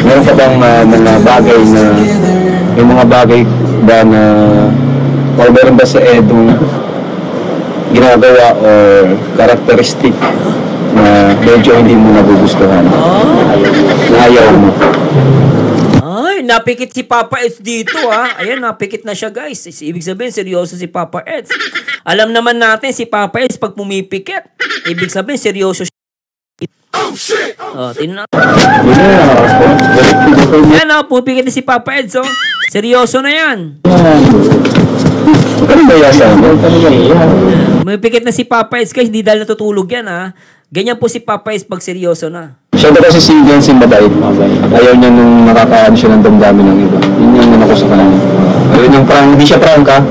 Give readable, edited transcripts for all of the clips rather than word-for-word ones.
Meron ka bang mga bagay na, yung mga bagay ba na, o meron ba sa Edong ginagawa or characteristic na medyo hindi mo nagugustuhan? Na ayaw mo? Ay, napikit si Papa Eds dito ha. Ayan, napikit na siya guys. Ibig sabihin, seryoso si Papa Eds. Alam naman natin si Papa Eds pag pumipikit. Ibig sabihin, seryoso siya. Oh, tingnan natin. Yan o, pumipikit na si Papa Eds oh. Seryoso na yan. Ano ba yasan? Pumipikit na si Papa Eds guys, hindi dahil natutulog yan ha. Ganyan po si Papa Eds pag seryoso na. Siya ba kasi si Jensen Baday? Ayaw niya nung nakakaan siya ng damdamin ng iba. Yun yung ano ko sa kanya. Ayaw niyang prank, hindi siya prank ka.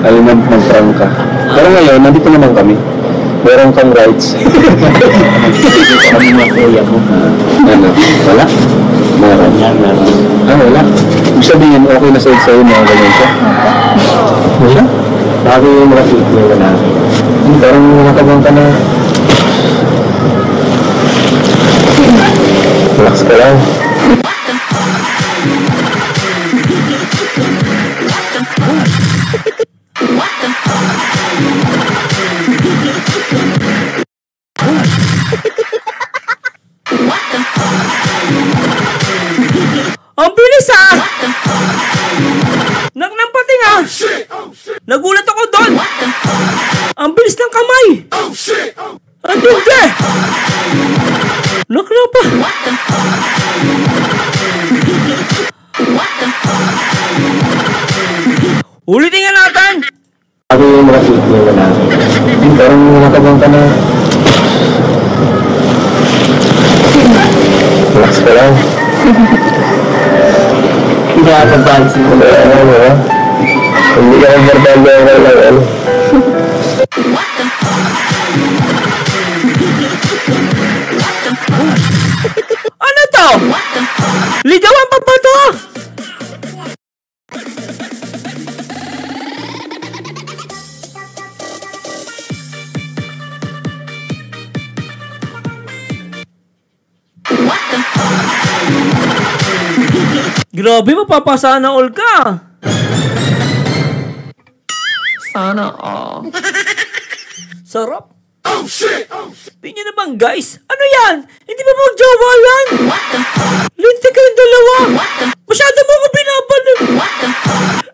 Ayaw niyang mag-prank ka. Pero ngayon, nandito naman kami. Meron kang rights. Kami na kuya mo. Ano? Wala? Meron. Meron. Ah, wala. Ibig sabihin, okay na sa'yo mga ganyan siya? Wala? Bago yung makikita niya wala. Parang nakabang ka na. Relax ka lang. Ang bilis ah! Naknampating ah! Nagulat ako doon! Ang bilis ng kamay! Ang tindi! Naknapa! Ulitin nga natin! Bago yung makikita niya wala. Parang nakabang ka na. Relax ka lang. Hindi ka pag-dancing ko na ano. Hindi ka mag-verbal na ano. Ano to? Ligawan pa ba to? Grabe, mapapasana all ka. Sana all. Sarap. Tingnan naman guys. Ano yan? Hindi ba magjawa yan? Linti kayong dalawa. Masyado mo ako binabalo.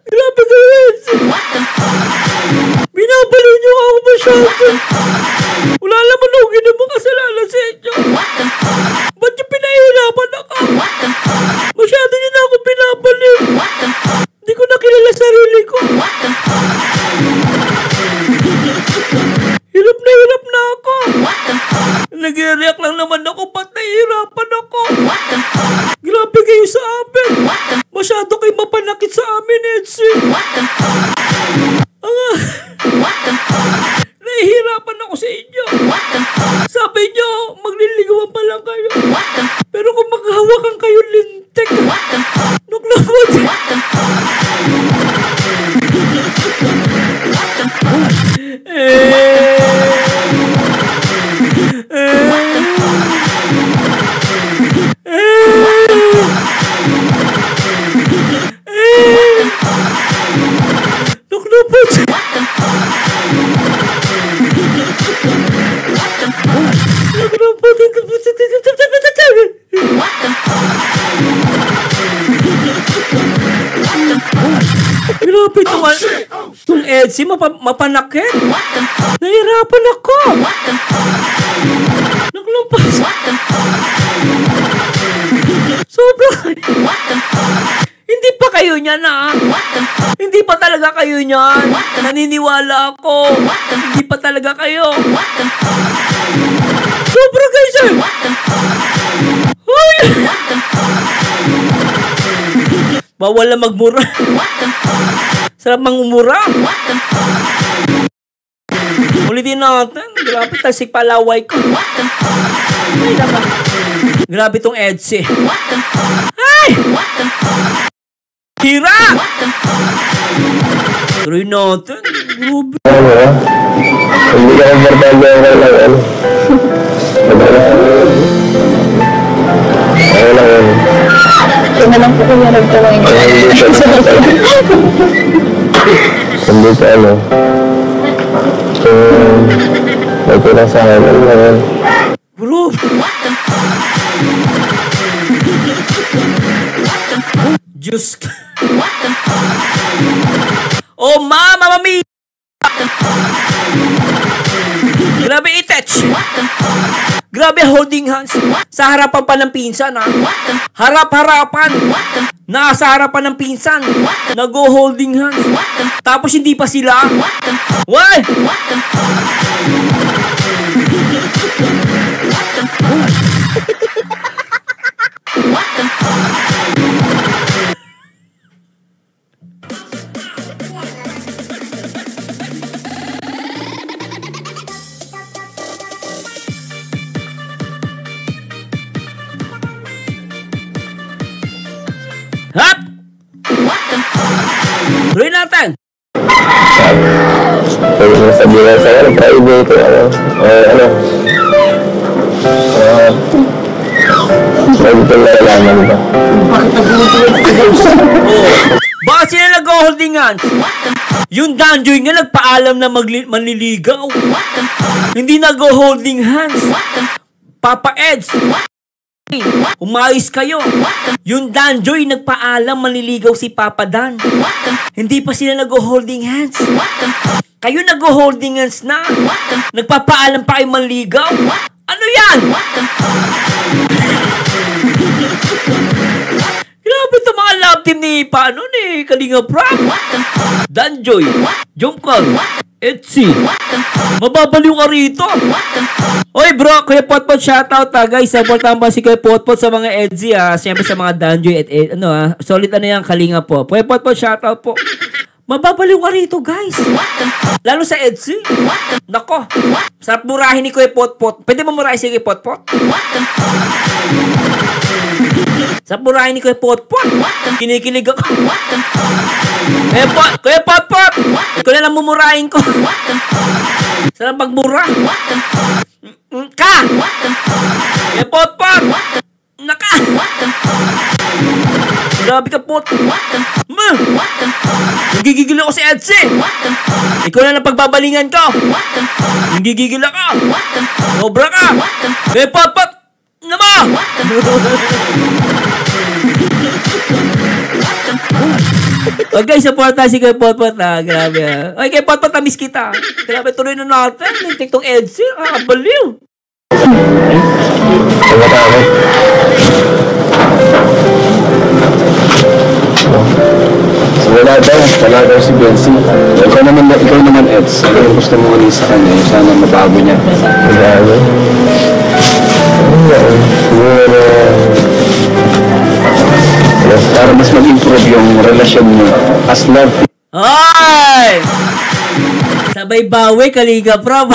Grabe guys. Binabalo niyo ako masyado. Wala naman ako ginamang kasalanan sa inyo. Ba't yung pinahihirapan ako? Masyado niyo na ako binabalo. Hindi ko nakilala sarili ko. Hirap na ako. Nag-react lang naman ako, ba't nahihirapan ako? Grabe kayo sa amin. Masyado kayo mapanakit sa amin, Edsi. Nahihirapan ako sa inyo. Sabi nyo, magliligawan pa lang kayo. Pero kung maghahawakan kayo, lintik. Nuklabot. Grabe itong Edsi, mapanakit. Nahirapan ako. Naglampas. Sobra. Hindi pa kayo niyan ah. Hindi pa talaga kayo niyan. Naniniwala ako. Hindi pa talaga kayo. Sobra guys eh. Ay! Bawal na magmura. Sarap mangumura. Ulitin natin. Grabe, tasik palaway ko. Ay, naman. Grabe tong Edsi. Ay! Hira! Tuloy natin. Grabe. Hindi ka mag-verbal na ano. Ano lang yun. Ito na lang po kuya nagtawang Hindi ko ano. Ito lang sa akin. Ano naman? Bro. Diyos ka. Oh, mama mami. Grabe itech. Grabe holding hands. Sa harapan pa ng pinsan, ha? Harap-harapan. Nasa harapan ng pinsan. Nag-holding hands. Tapos hindi pa sila. Why? Hap! Tuloy natin. Pwede mo sabihin lang sa'yo, private, ano. Pwede ko nalalaman ba? Baka sila nag-holding hands. Yung Danjoy nga nagpaalam na manliligaw. Hindi nag-holding hands. Papa Eds, umayos kayo. Yung Danjoy nagpaalam manliligaw si Papa Dan. Hindi pa sila nag-holding hands. Kayo nag-holding hands na. Nagpapaalam pa kayo manligaw. Ano yan? Grabe ito mga love team ni Kalinga Prab, Danjoy, Jomcar, Etsy. Mababaliw ka rito. Oy bro, Kuya Potpot shoutout ha guys. Supportahan pa si Kuya Potpot sa mga Etsy ha. Siyempre sa mga Danjoy at solid yan Kalinga po. Kuya Potpot shoutout po. Mababaliw ka rito guys. Lalo sa Etsy. Nako, sarap murahin ni Kuya Potpot. Pwede mo murahin si Kuya Potpot? Sarap murahin ni Kuya Potpot. Kinikilig ako. Kuya Potpot, ikaw na lang mumurahin ko. Sarap magmura. Ka! Kuya Potpot! Naka! Grabe ka pot. Nagigigil ako si Etsy. Ikaw na lang pagbabalingan ko. Nagigigil ako. Sobra ka. Kuya Potpot! Nama! Oh guys, support tayo si Kuya Potpot ha. Grabe ha. Ay, Kuya Potpot, na-miss kita. Grabe, tuloy na natin. TikTok Etsy. Baliw. Pagkatapos. So wala daw si Bensi. Ikaw naman Eds. Ano yung gusto mo ulit sa kanya? Sana mabago niya. Mabago? Siguro para mas mag-improve yung relasyon niyo as love. Ay! Sabay bawi, Kalinga Prab.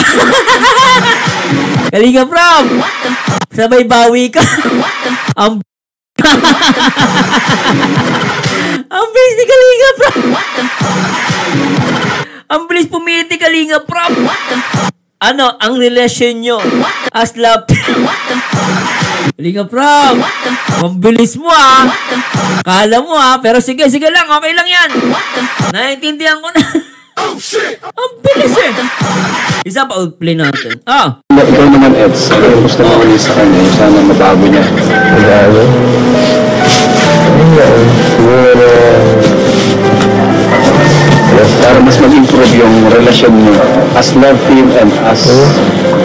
Kalinga Prab! Sabay bawi ka. Ang bilis ni Kalinga Prab. Ang bilis pumiti Kalinga Prab. Ano ang relasyon nyo as love? Kalinga Prab, ang bilis mo ha. Kala mo ha, pero sige lang, okay lang yan. Naiintindihan ko na. Ang bilis eh. Isa pa, play natin. Ikaw naman Eds. Ano yung gusto mo ulit sa kanya? Sana mabago niya. mabago? Siguro para mas mag-improve yung relasyon niyo as love team and as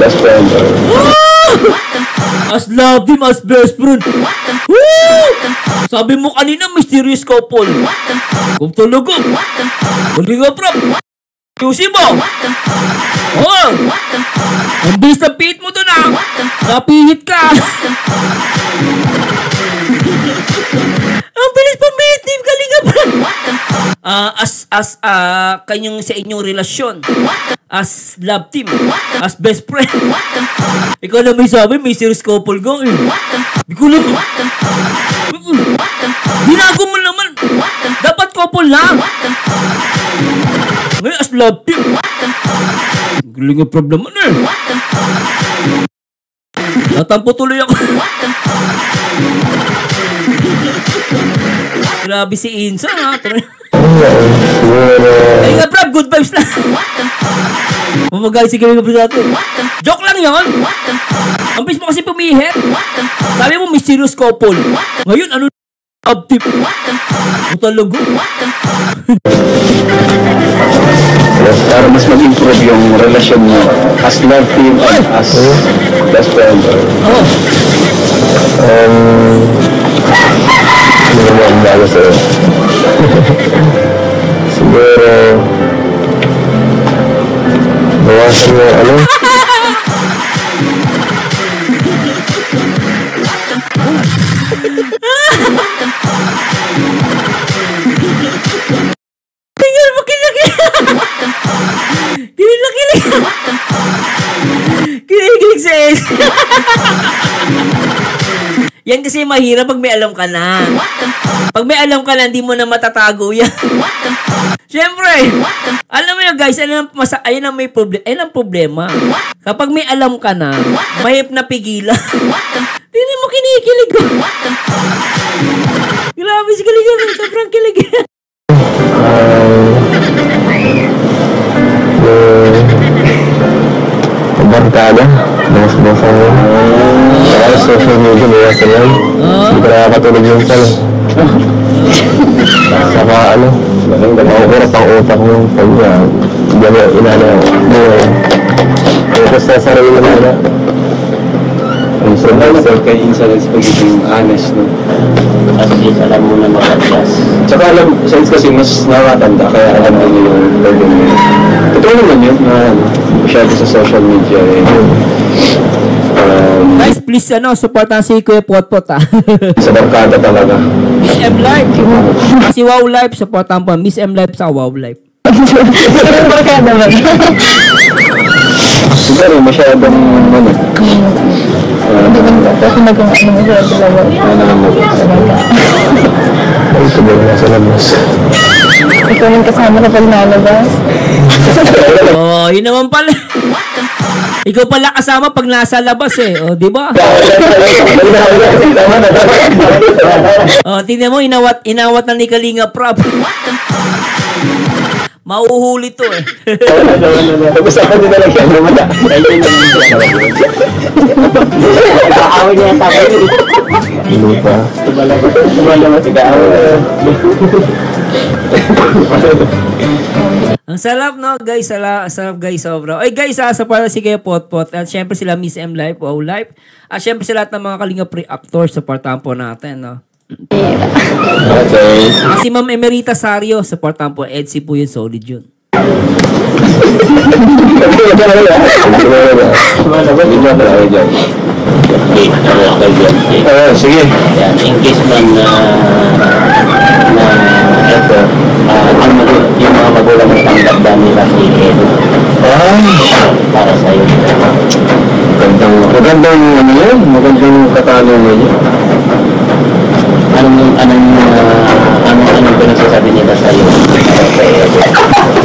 best friend. As love team, as best friend. Woo! Sabi mo kanina, mysterious couple. Kung talaga. Kalinga Prab. Yusi mo. Oh! Ang bilis na pihit mo doon ah. Napihit ka. Ang bilis pumihit ni Kalinga Prab. Kanyang sa inyong relasyon. As love team. As best friend. Ikaw na may sabi, may serious couple ko eh. Di ko lang. Binago mo naman. Dapat couple lang. Ngayon as love team. Galing ang problem mo eh. Natampo tuloy ako. Grabe si Insa, ha? Siguro, Ay nga, Prab, good vibes lang. Mamagalit si Kalinga Prab sa atin. Joke lang yun. Ang bis mo kasi pumihit. Sabi mo, mysterious couple. Ngayon, ano uptip? O talaga? Para mas mag-improve yung relasyon mo as love team and as best friend. Oo. Hindi mo ang bago sa'yo. Siguro, bawasan mo, ano? Tingnan mo, kinikilig. Kinikilig. Kinikilig sa S. Yan kasi mahirap pag may alam ka na. Pag may alam ka na, hindi mo na matatago yan. Siyempre, alam mo yun guys, ayun ang may problem. Ayun ang problema. Kapag may alam ka na, mahirap na pigilan. Tingnan mo, kinikilig ko. Grabe si Kalinga, sobrang kilig. Barkada, bos-bosan mo. Kaya social media, bawasan yan. Hindi ka nakakatulog yung sal. Saka ano, makukurap ang utak mo. Pag hindi mo inana buhay. Focus na sarili mo na. Ang sobrang kay Insalens pagiging honest, no? At least alam mo na mag-adjust. Tsaka alam, since kasi mas nakatanda, kaya alam mo yung problem mo. Totoo naman yun, na masyado sa social media eh. Guys, please, supportan si Kuya Potpot, ha. Sa barkada talaga. Miss M Live. Si Wow Live, supportan po. Miss M Live sa Wow Live. Barkada ba? Siguro masyadong ano. Kasi naging ano mo sa dalawa. Ay, siguro na sa labas. Ikaw rin kasama na pag nalabas. Oh, yun naman pala. Ikaw pala kasama pag nasa labas eh. O, di ba? Oh, tingnan mo, inawat na ni Kalinga Prab. Mauhuli to eh. Pag-usapan din talaga yan. Lumala. Ikaawin niya sa akin. Lupa. Lumalabas. Ang sarap, no, guys. Sarap, guys, sobra. Oy, guys, support si Kuya Potpot. At syempre sila Miss M Live, Wow Live. At syempre sila lahat ng mga Kalinga Pre-Actors, supportahan po natin, no. Okay. Si Ma'am Emerita Sario, supportahan po. Edsy po yun, solid yun. Sige. Yan, in case man eto, yung mga magulang ng tanggap ba nila si Edo para sa'yo. Magandang ano yan, magandang katanungan yan. Anong pinagsasabi nila sa'yo?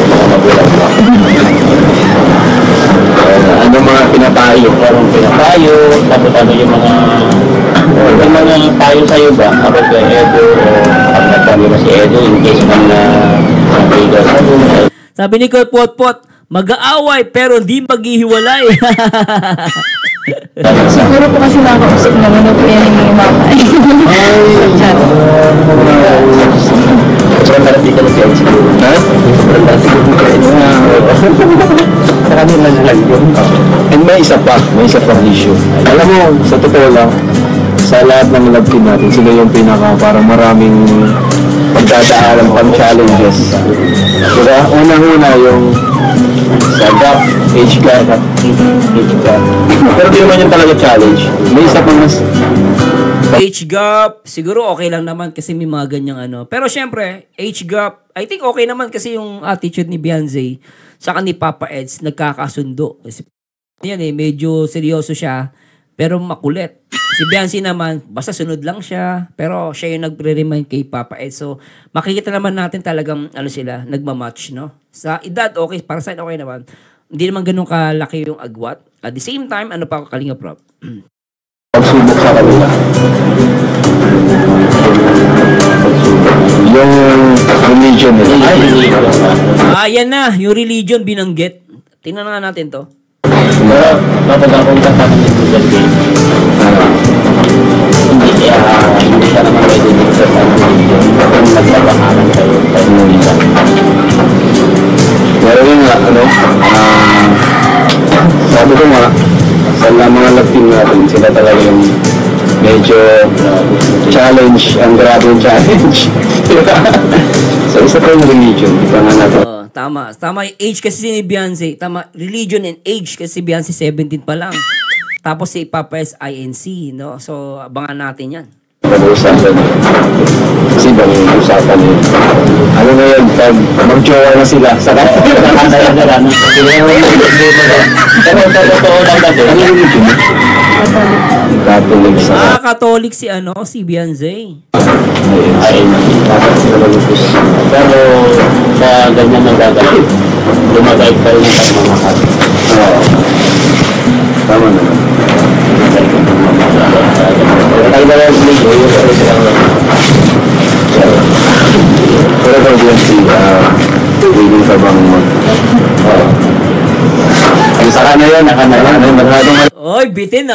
Mga magulang mo. Ano mga pinapayo? Parang pinapayo, tapos ano yung mga payo sa'yo ba? Ako kay Edo, o pag nagkami mo si Edo, in case man na nabigaw sa'yo. Sabi ni Kuya Potpot, mag-aaway pero di maghihiwalay. Siguro po kasi nakausap naman na po yan yung mga mama. Sa chat. Sobrang marami ka na si Edo. Ha? Sobrang marami ka na si Edo. Sa kanila na lang yun. And may isa pang issue. Alam mo, sa totoo lang, sa lahat ng love team natin, sila yung pinaka parang maraming pagdadaanan pang challenges. Diba? Unang-una yung sa gap, age gap. Pero di naman yung talaga challenge. May isa pang mas Age gap, siguro okay lang naman kasi may mga ganyang ano. Pero syempre, age gap, I think okay naman kasi yung attitude ni Beyonce saka ni Papa Eds nagkakasundo. Kasi yan medyo seryoso siya pero makulit. Si Beyonce naman, basta sunod lang siya, pero siya yung nagre-remind kay Papa Eds. So, makikita naman natin talagang sila, nagmamatch, no? Sa edad, okay, para sa okay naman. Hindi naman ganun kalaki yung agwat. At the same time, ano pa Kalinga Prab? pagsubok sa kanila. Yan na, yung religion binanggit. Tingnan nga natin to. Pero kapag akong tatanungin ko sa game, hindi ka naman pwede dito sa religion kung nagpapangalan kayo kahit hindi ka. Pero yun nga, sabi ko nga, sa mga Latin natin, sila talaga yung medyo challenge, ang grabe yung challenge. So, isa pa yung religion, di pa nga natin. Tama. Tama yung age kasi ni Beyonce. Tama, religion and age kasi si Beyonce 17 pa lang. Tapos si Papa S INC, no? So, abangan natin yan. Pag-uusapan niyo. Kasi bang usapan niyo. Ano na yun, pag mag-jowa na sila, sa Nakakaya na lang. Pero totoo lang kasi. ano yung religion? Catholic sa... Catholic si Beyonce. Ay, pero sa ganyan na gagawin, lumagay pa rin ang pagmamahal. Oo. Tama naman. Tayo na lang religion, pero silang Pero kung yun willing ka bang saka na yun, Oy, bitin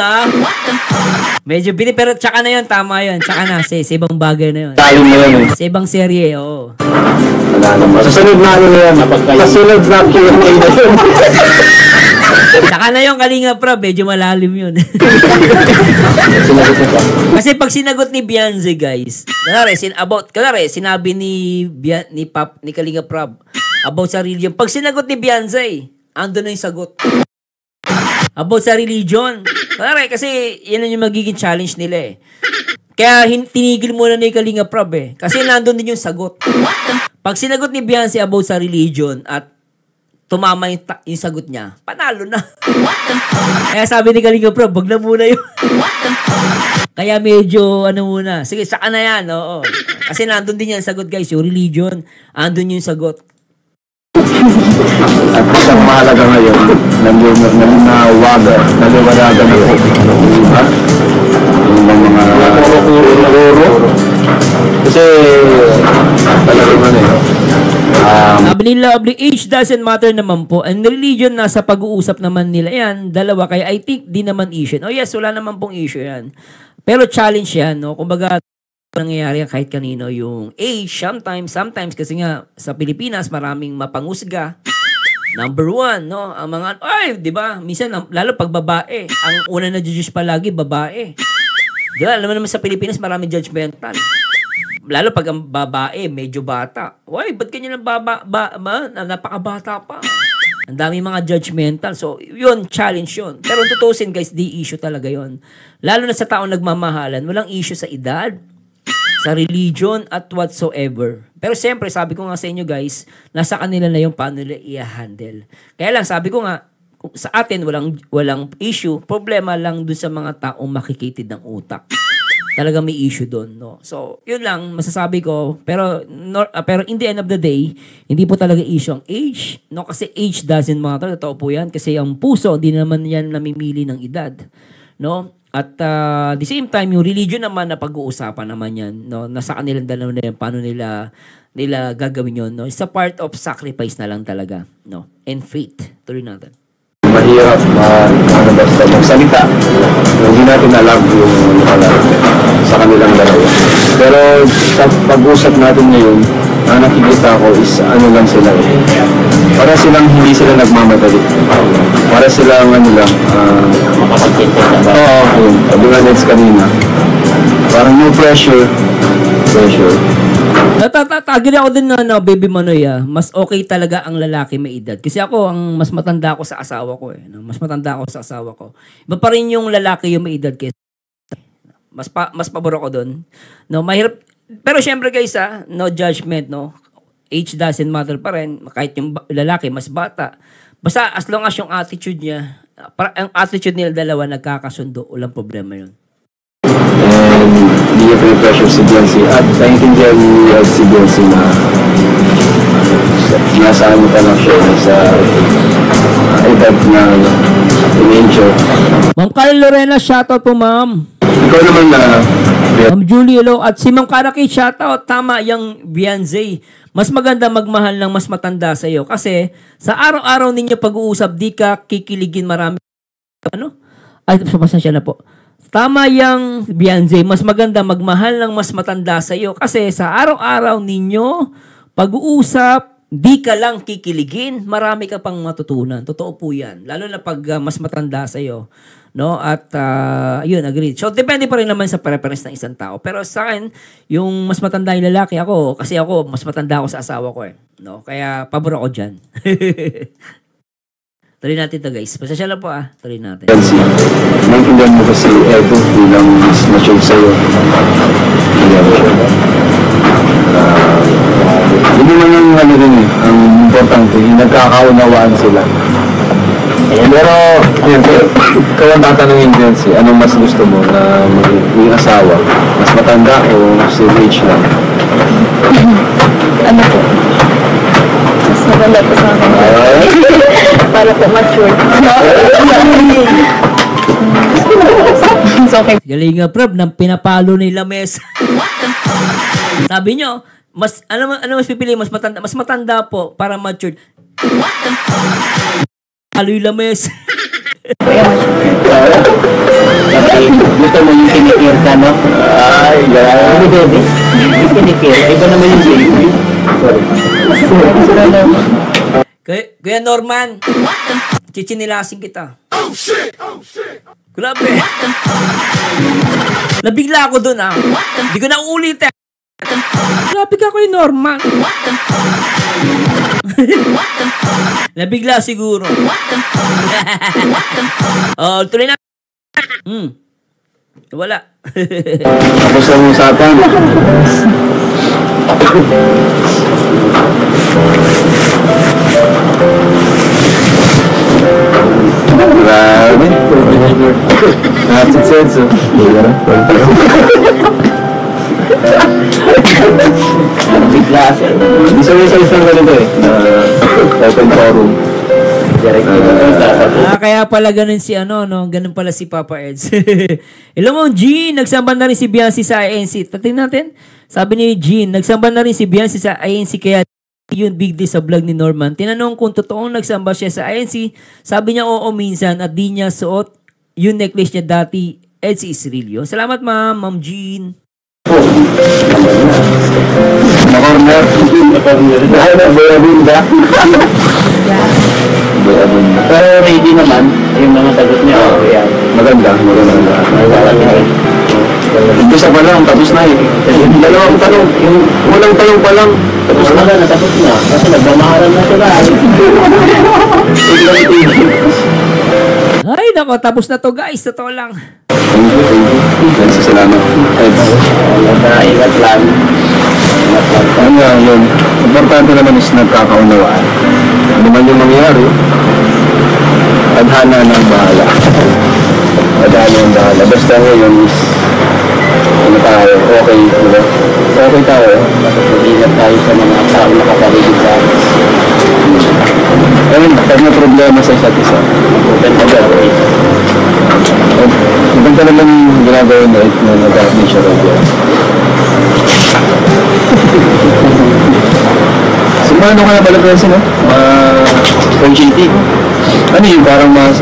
Medyo bitin, pero tsaka na yun, tama yun. Tsaka na, sa ibang bagay na yun. tayo na yun. Sa ibang serye, oo. Wala naman. Susunod na ano na yan. Susunod na Q&A na yun. Tsaka na yung Kalinga Prab, medyo malalim yun. Kasi pag sinagot ni Beyonce, guys, kunwari, sinabi ni Kalinga Prab about sa religion. Pag sinagot ni Beyonce, ando na yung sagot. About sa religion. Kunwari, kasi yan yung magiging challenge nila Kaya tinigil muna ni Kalinga Prab Kasi nandun din yung sagot. Pag sinagot ni Beyonce about sa religion at tumama yung sagot niya, panalo na. Kaya sabi ni Kalinga Prab, wag na muna yun. Kaya medyo, muna. Sige, saka na yan, oo. Kasi nandun din yan sagot, guys. Yung religion, andun yung sagot. At isang mahalaga ngayon, naliwanagan na po. Diba? Yung mga kuro. Kasi, talaga naman Sabi nila, age doesn't matter naman po. And religion, nasa pag-uusap naman nila yan. Dalawa, kaya I think di naman issue. Oh yes, wala naman pong issue yan. Pero challenge yan, no? Kumbaga, nangyayari kahit kanino yung age, sometimes kasi nga sa Pilipinas maraming mapangusga. Number one, no? Ang mga, di ba? Minsan, lalo pag babae, ang una na judge palagi, babae. Di ba? Alam mo naman sa Pilipinas, maraming judgmental. Lalo pag ang babae, medyo bata. Uy, ba't ganyan ang napakabata pa? Ang dami mga judgmental. So, yun, challenge yun. Pero tutusin, guys, di issue talaga yun. Lalo na sa taong nagmamahalan, walang issue sa edad, sa religion, at whatsoever. Pero siyempre, sabi ko nga sa inyo, guys, nasa kanila na yung paano nila i-handle. Kaya lang, sabi ko nga, sa atin, walang issue. Problema lang dun sa mga taong makikitid ng utak. Talaga may issue doon, no? So, yun lang masasabi ko. Pero in the end of the day, hindi po talaga issue ang age, no? Kasi age doesn't matter. Totoo po yan. Kasi ang puso, di naman yan namimili ng edad, no? At the same time, yung religion naman na pag-uusapan naman yan, no? Nasa kanilang dalawa na yan, paano nila gagawin yun, no? It's a part of sacrifice na lang talaga, no? And faith. Tuloy natin. mahirap basta magsalita. Hindi natin alam yung sa kanilang dalawa. Pero sa pag-usap natin ngayon, ang nakikita ko is ano lang sila para silang hindi sila nagmamadali. Para silang makapagkita na ba? Oo, yun. Sabi nga next kanina. Parang no pressure. Natatagin ako din na Baby Manoy mas okay talaga ang lalaki may edad. Kasi ako, ang mas matanda ako sa asawa ko Mas matanda ako sa asawa ko. Iba pa rin yung lalaki yung may edad kaysa. Mas pabor ako doon. No, mahirap. Pero syempre guys no judgment, no. Age doesn't matter pa rin. Kahit yung lalaki mas bata. Basta as long as yung attitude niya, ang attitude nila dalawa nagkakasundo, walang problema yun. And hindi niya pressure si Beyonce. At naiintindihan niya si Beyonce na sinasaan mo pa lang siya sa edad na teenager. Ma'am Carl Lorena, shoutout po ma'am. Ikaw naman na... Ma'am Julie, hello. At si Ma'am Karaki, shoutout. Tama yung Beyonce. Mas maganda magmahal ng mas matanda sa iyo. Kasi sa araw-araw ninyo pag-uusap, di ka kikiligin marami. Ano? Ay, pasensya na po. Tama yung Beyonce. Mas maganda magmahal ng mas matanda sa iyo. Kasi sa araw-araw ninyo pag-uusap, di ka lang kikiligin, marami ka pang matutunan. Totoo po yan. Lalo na pag mas matanda sa iyo. No? At yun, agreed. So, depende pa rin naman sa preference ng isang tao. Pero sa akin, yung mas matanda yung lalaki ako, kasi ako, mas matanda ako sa asawa ko eh. No? Kaya, pabor ako dyan. Tuloy natin to guys. Pasasya lang po Tuloy natin. Kasi, maintindihan mo kasi Edo bilang mas mature sa'yo. Hindi man yung ano rin eh, ang importante, yung nagkakaunawaan sila. Pero, yun, ikaw ang tatanungin din si, anong mas gusto mo na maging asawa? Mas matanda o same age lang? Ano po? Mas maganda po sa akin. Para po mature. It's okay. Galing nga, Prof, nang pinapalo nila mesa. Sabi nyo, ano mas pipili? Mas matanda po para matured. Palo yung lames. Kasi gusto mo yung kinikir ka, no? Ay, Ano, baby? Yung kinikir. Iba naman yung baby. Kaya Norman, chichinilasin kita. Grabe. Nabigla ako dun Hindi ko na ulit Grabe ka kay Norman. Nabigla siguro. Tuloy na. Wala. tapos ang usapan. Grabe. Nakatsit sense. Bigla siya. Isa ng ganito eh, na open forum. Kaya pala ganun si ganun pala si Papa Eds. Hello mo, Jean, nagsamba na rin si Beyonce sa INC. Tatingnan natin. Sabi ni Jean, nagsamba na rin si Beyonce sa INC kaya yun big deal sa vlog ni Norman. Tinanong kung totoong nagsamba siya sa INC. Sabi niya oo minsan at di niya suot yung necklace niya dati. Eds is real yun. Salamat Ma'am Jean. Na-corner. Dahil na, bayabin ba? Bayabin ba? Pero ready naman, yung mga sagot niya. Yan. Maganda. Umpisa pa lang, tapos na eh. Dalawang tanong, yung unang tanong pa lang, tapos na. Wala na, tapos na. Kasi nagmamaharan na sila. Ay, nako, tapos na to guys. Totoo lang. Thank you. Salamat. Ingat lang. Ano nga yun, importante naman is nagkakaunawaan. Ano man yung mangyari, adhana ng bahala. Adhana ng bahala. Basta ngayon is, ano tayo, okay, diba? Okay tayo. Mag-ingat tayo sa mga tao na kapaligid sa akin. Ayun, pag may problema sa isa't isa. Open na ba? Maganda naman yung ginagawa na nag-admit siya rin. Sumano ka na pala kasi, no? 2018. Ano yung parang mas